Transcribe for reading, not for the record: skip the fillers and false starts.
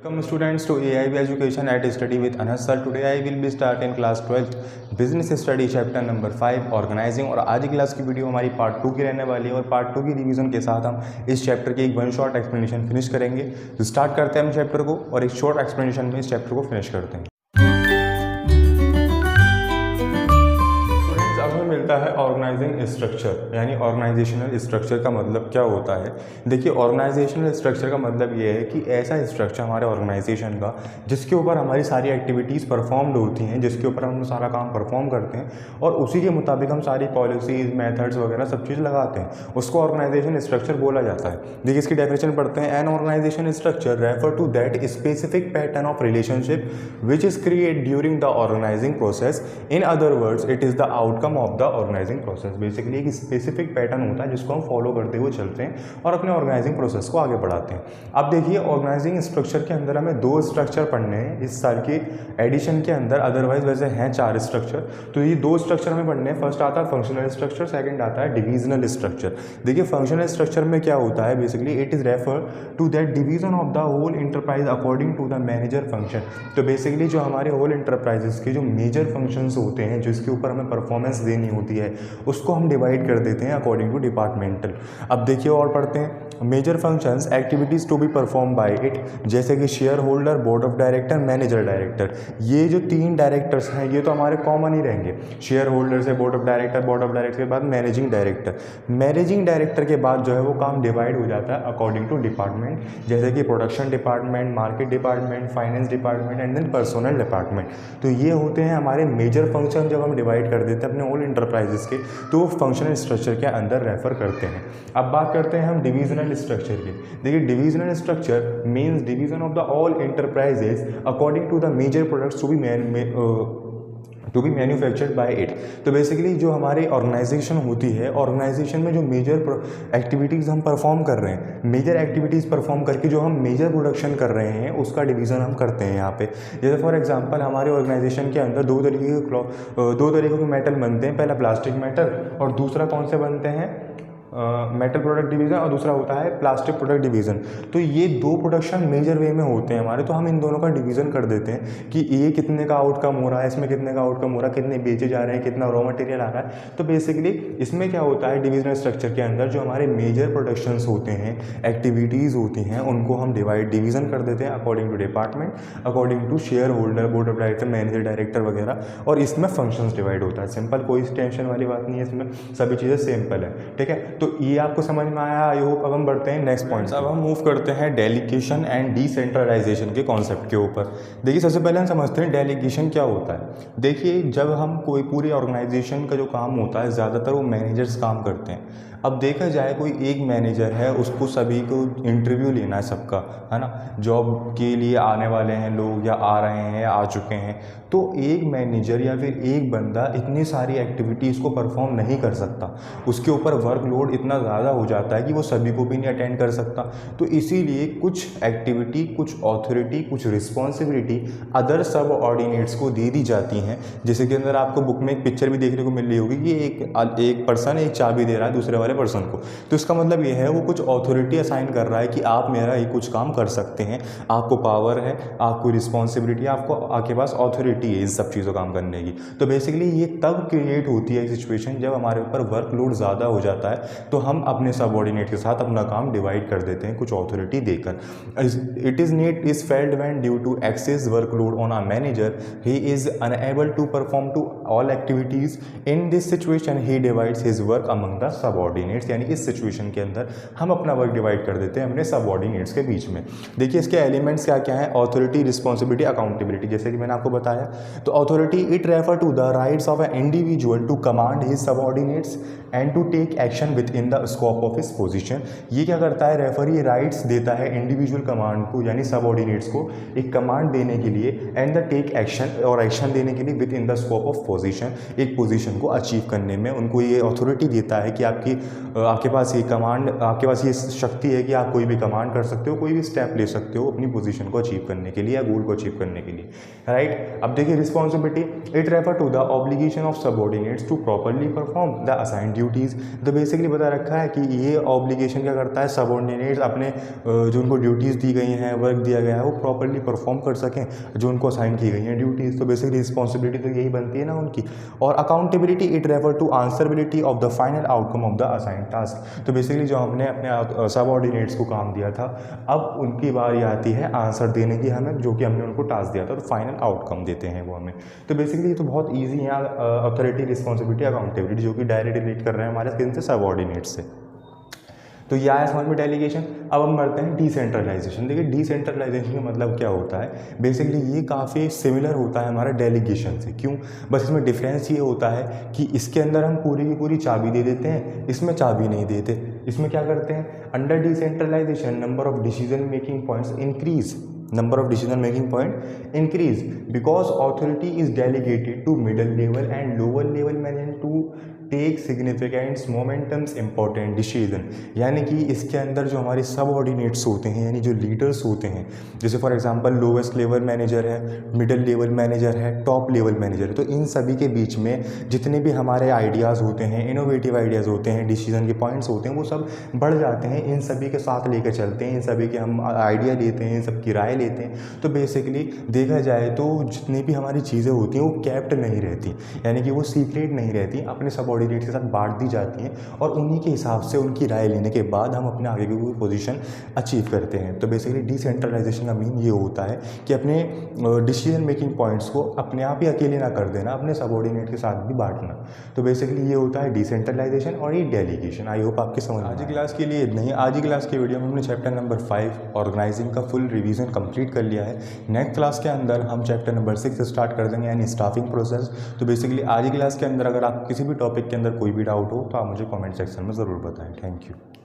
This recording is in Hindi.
Welcome students to AIB Education at Study with Anas sir. Today I will be starting class 12th Business Study chapter number 5 Organizing। और आज की क्लास की वीडियो हमारी पार्ट 2 की रहने वाली है और पार्ट 2 की रिवीजन के साथ हम इस चैप्टर की एक वन शॉर्ट एक्सप्लेनेशन फिनिश करेंगे। तो स्टार्ट करते हैं हम चैप्टर को और एक शॉर्ट एक्सप्लेनेशन में इस चैप्टर को फिनिश करते हैं। मिलता है ऑर्गेनाइजिंग स्ट्रक्चर, यानी ऑर्गेनाइजेशनल स्ट्रक्चर का मतलब क्या होता है। देखिए, ऑर्गेनाइजेशनल स्ट्रक्चर का मतलब ये है कि ऐसा स्ट्रक्चर हमारे ऑर्गेनाइजेशन का जिसके ऊपर हमारी सारी एक्टिविटीज़ परफॉर्म्ड होती हैं, जिसके ऊपर हम सारा काम परफॉर्म करते हैं और उसी के मुताबिक हम सारी पॉलिसीज़, मेथड्स वगैरह सब चीज़ लगाते हैं, उसको ऑर्गेनाइजेशन स्ट्रक्चर बोला जाता है। देखिए, इसकी डेफिनेशन पढ़ते हैं। An organisation structure refer to that specific pattern of relationship which is create during the organising process. In other words it is the outcome of the organising process. Basically एक स्पेसिफिक पैटर्न होता है जिसको हम फॉलो करते हुए चलते हैं और अपने ऑर्गेनाइजिंग प्रोसेस को आगे बढ़ाते हैं। अब देखिए, ऑर्गेनाइजिंग स्ट्रक्चर के अंदर हमें 2 स्ट्रक्चर पढ़ने हैं इस साल के एडिशन के अंदर, अदरवाइज वैसे हैं 4 स्ट्रक्चर। तो ये 2 स्ट्रक्चर हमें पढ़ने हैं। फर्स्ट आता है फंक्शनल स्ट्रक्चर, सेकंड आता है डिविजनल स्ट्रक्चर। देखिए, फंक्शनल स्ट्रक्चर में क्या होता है, basically it is refer to that division of the whole enterprise according to the manager function. तो बेसिकली जो हमारे होल इंटरप्राइजेस के जो मेजर फंक्शंस होते हैं, जिसके ऊपर हमें परफॉर्मेंस देनी होती है, उसको हम डिवाइड कर देते हैं अकॉर्डिंग टू डिपार्टमेंटल। अब देखिए और पढ़ते हैं। Major functions activities to be perform by it, जैसे कि share holder, board of director, manager director. ये जो 3 डायरेक्टर्स हैं ये तो हमारे कॉमन ही रहेंगे। शेयर होल्डर से board of director, board of director के बाद मैनेजिंग डायरेक्टर। मैनेजिंग डायरेक्टर के बाद जो है वो काम डिवाइड हो जाता है अकॉर्डिंग टू डिपार्टमेंट, जैसे कि production department, market department, finance department and then personal department. तो ये होते हैं हमारे मेजर फंक्शन। जब हम डिवाइड कर देते हैं अपने होल इंटरप्राइजेस के, तो फंक्शनल स्ट्रक्चर के अंदर रेफर करते हैं। अब बात करते हैं हम डिविजनल स्ट्रक्चर की। देखिए, divisional structure means division of the all enterprises according to the major products to be manufactured by it. तो बेसिकली जो हमारी ऑर्गेनाइजेशन होती है, ऑर्गेनाइजेशन में जो मेजर एक्टिविटीज़ हम परफॉर्म कर रहे हैं, मेजर एक्टिविटीज़ परफॉर्म करके जो हम मेजर प्रोडक्शन कर रहे हैं, उसका डिवीज़न हम करते हैं यहाँ पे। जैसे फॉर एग्जांपल हमारे ऑर्गेनाइजेशन के अंदर 2 तरीके के मेटल बनते हैं। पहला प्लास्टिक मेटल और दूसरा कौन से बनते हैं, मेटल प्रोडक्ट डिवीज़न, और दूसरा होता है प्लास्टिक प्रोडक्ट डिवीज़न। तो ये 2 प्रोडक्शन मेजर वे में होते हैं हमारे। तो हम इन दोनों का डिवीज़न कर देते हैं कि ये कितने का आउटकम हो रहा है, इसमें कितने का आउटकम हो रहा है, कितने बेचे जा रहे हैं, कितना रॉ मटेरियल आ रहा है। तो बेसिकली इसमें क्या होता है, डिविजनल स्ट्रक्चर के अंदर जो हमारे मेजर प्रोडक्शंस होते हैं, एक्टिविटीज़ होती हैं, उनको हम डिवीज़न कर देते हैं according to department, according to share holder, board of director, manager director वगैरह। और इसमें फंक्शंस डिवाइड होता है। सिंपल, कोई टेंशन वाली बात नहीं है, इसमें सभी चीज़ें सिंपल है। ठीक है, तो ये आपको समझ में आया, आई होप। अब हम बढ़ते हैं नेक्स्ट पॉइंट। अब हम मूव करते हैं डेलीगेशन एंड डिसेंट्रलाइजेशन के कॉन्सेप्ट के ऊपर। देखिए, सबसे पहले हम समझते हैं डेलीगेशन क्या होता है। देखिए, जब हम कोई पूरी ऑर्गेनाइजेशन का जो काम होता है, ज़्यादातर वो मैनेजर्स काम करते हैं। अब देखा जाए, कोई एक मैनेजर है, उसको सभी को इंटरव्यू लेना है सबका, है ना, जॉब के लिए आने वाले हैं लोग या आ रहे हैं या आ चुके हैं। तो एक मैनेजर या फिर एक बंदा इतनी सारी एक्टिविटीज़ को परफॉर्म नहीं कर सकता, उसके ऊपर वर्कलोड इतना ज़्यादा हो जाता है कि वो सभी को भी नहीं अटेंड कर सकता। तो इसीलिए कुछ एक्टिविटी, कुछ ऑथोरिटी, कुछ रिस्पॉन्सिबिलिटी अदर सब ऑर्डिनेट्स को दे दी जाती हैं। जैसे कि अंदर आपको बुक में एक पिक्चर भी देखने को मिल रही होगी कि एक पर्सन एक चाबी दे रहा है दूसरे वाले पर्सन को। तो इसका मतलब ये है वो कुछ ऑथोरिटी असाइन कर रहा है कि आप मेरा ये कुछ काम कर सकते हैं, आपको पावर है, आपको रिस्पॉन्सिबिलिटी, आपको आपके पास ऑथोरिटी है इस सब चीज़ों काम करने की। तो बेसिकली ये तब क्रिएट होती है सिचुएशन जब हमारे ऊपर वर्कलोड ज़्यादा हो जाता है, तो हम अपने सबऑर्डिनेट के साथ अपना काम डिवाइड कर देते हैं कुछ ऑथोरिटी देकर। It is need is felt when due to excess workload on a manager he is unable to perform to all activities. In this situation he divides his work among the subordinates. यानी इस सिचुएशन के अंदर हम अपना वर्क डिवाइड कर देते हैं अपने सबऑर्डिनेट्स के बीच में। देखिए, इसके एलिमेंट्स क्या क्या हैं, ऑथोरिटी, रिस्पॉन्सिबिलिटी, अकाउंटेबिलिटी। जैसे कि मैंने आपको बताया, तो authority it refer to the rights of an individual to command his subordinates and to take action within the scope of his position. ये क्या करता है, रेफर ये राइट्स देता है इंडिविजुअल कमांड को, यानी सबऑर्डिनेट्स को एक कमांड देने के लिए, एंड द टेक एक्शन, और एक्शन देने के लिए with in the scope of position, एक पोजीशन को अचीव करने में उनको ये अथॉरिटी देता है कि आपके पास ये कमांड, आपके पास ये शक्ति है कि आप कोई भी कमांड कर सकते हो, कोई भी स्टेप ले सकते हो अपनी पोजीशन को अचीव करने के लिए या गोल को अचीव करने के लिए, राइट। अब देखिए, responsibility it refer to the obligation of subordinates to properly perform the assigned duties. तो बेसिकली बता रखा है कि ये ऑब्लिगेशन क्या करता है, सबऑर्डिनेट्स अपने जो उनको ड्यूटीज़ दी गई हैं, वर्क दिया गया है, वो प्रॉपरली परफॉर्म कर सकें जो उनको असाइन की गई हैं ड्यूटीज़। तो बेसिकली रिस्पॉन्सिबिलिटी तो यही बनती है ना उनकी। और accountability it refer to answerability of the final outcome of the assign task. So basically जो हमने अपने सबऑर्डिनेट्स को काम दिया था, अब उनकी बारी आती है आंसर देने की हमें, जो कि हमने उनको टास्क दिया था, तो फाइनल आउटकम देते हैं वो हमें। तो बेसिकली ये तो बहुत ईजी है, अथॉरिटी, रिस्पॉन्सिबिलिटी, अकाउंटेबिलिटी, जो कि डायरेक्ट रिलेट कर रहे हैं हमारे स्किन से, सबऑर्डिनेट से। तो यह आया समझ में डेलीगेशन। अब हम बढ़ते हैं डिसेंट्रलाइजेशन। देखिए डिसेंट्रलाइजेशन का मतलब क्या होता है, बेसिकली ये काफ़ी सिमिलर होता है हमारा डेलीगेशन से। क्यों? बस इसमें डिफरेंस ये होता है कि इसके अंदर हम पूरी की पूरी चाबी दे देते हैं, इसमें चाबी नहीं देते। इसमें क्या करते हैं, under decentralisation number of decision making points increase, number of decision making point increase because authority is delegated to middle level and lower level management to take significants momentums important decision. यानी कि इसके अंदर जो हमारे सबऑर्डिनेट्स होते हैं, यानी जो लीडर्स होते हैं, जैसे for example lowest level manager है, मिडिल लेवल मैनेजर है, टॉप लेवल मैनेजर है, तो इन सभी के बीच में जितने भी हमारे आइडियाज़ होते हैं, इनोवेटिव आइडियाज़ होते हैं, डिसीजन के पॉइंट्स होते हैं, वो सब बढ़ जाते हैं। इन सभी के साथ लेकर चलते हैं, इन सभी के हम आइडिया लेते हैं, इन सब की राय लेते हैं। तो बेसिकली देखा जाए तो जितनी भी हमारी चीज़ें होती हैं वो कैप्ट नहीं रहती, यानी कि वो सीक्रेट नहीं रहती, अपने सबऑर्डिनेट के साथ बांट दी जाती हैं, और उन्हीं के हिसाब से उनकी राय लेने के बाद हम अपने आगे की कोई पोजीशन अचीव करते हैं। तो बेसिकली डिसेंट्रलाइजेशन का मीन ये होता है कि अपने डिसीजन मेकिंग पॉइंट्स को अपने आप ही अकेले ना कर देना, अपने सबऑर्डिनेट के साथ भी बांटना। तो बेसिकली ये होता है डिसेंट्रलाइजेशन और ये डेलीगेशन। आई होप आपके समझ। आज की क्लास के लिए इतना ही। आज की क्लास के वीडियो में हमने चैप्टर नंबर 5 ऑर्गेनाइजिंग का फुल रिवीजन कंप्लीट कर लिया है। नेक्स्ट क्लास के अंदर हम चैप्टर नंबर 6 स्टार्ट कर देंगे, यानी स्टाफिंग प्रोसेस। तो बेसिकली आज की क्लास के अंदर अगर आप किसी भी टॉपिक के अंदर कोई भी डाउट हो तो आप मुझे कमेंट सेक्शन में ज़रूर बताएं। Thank you.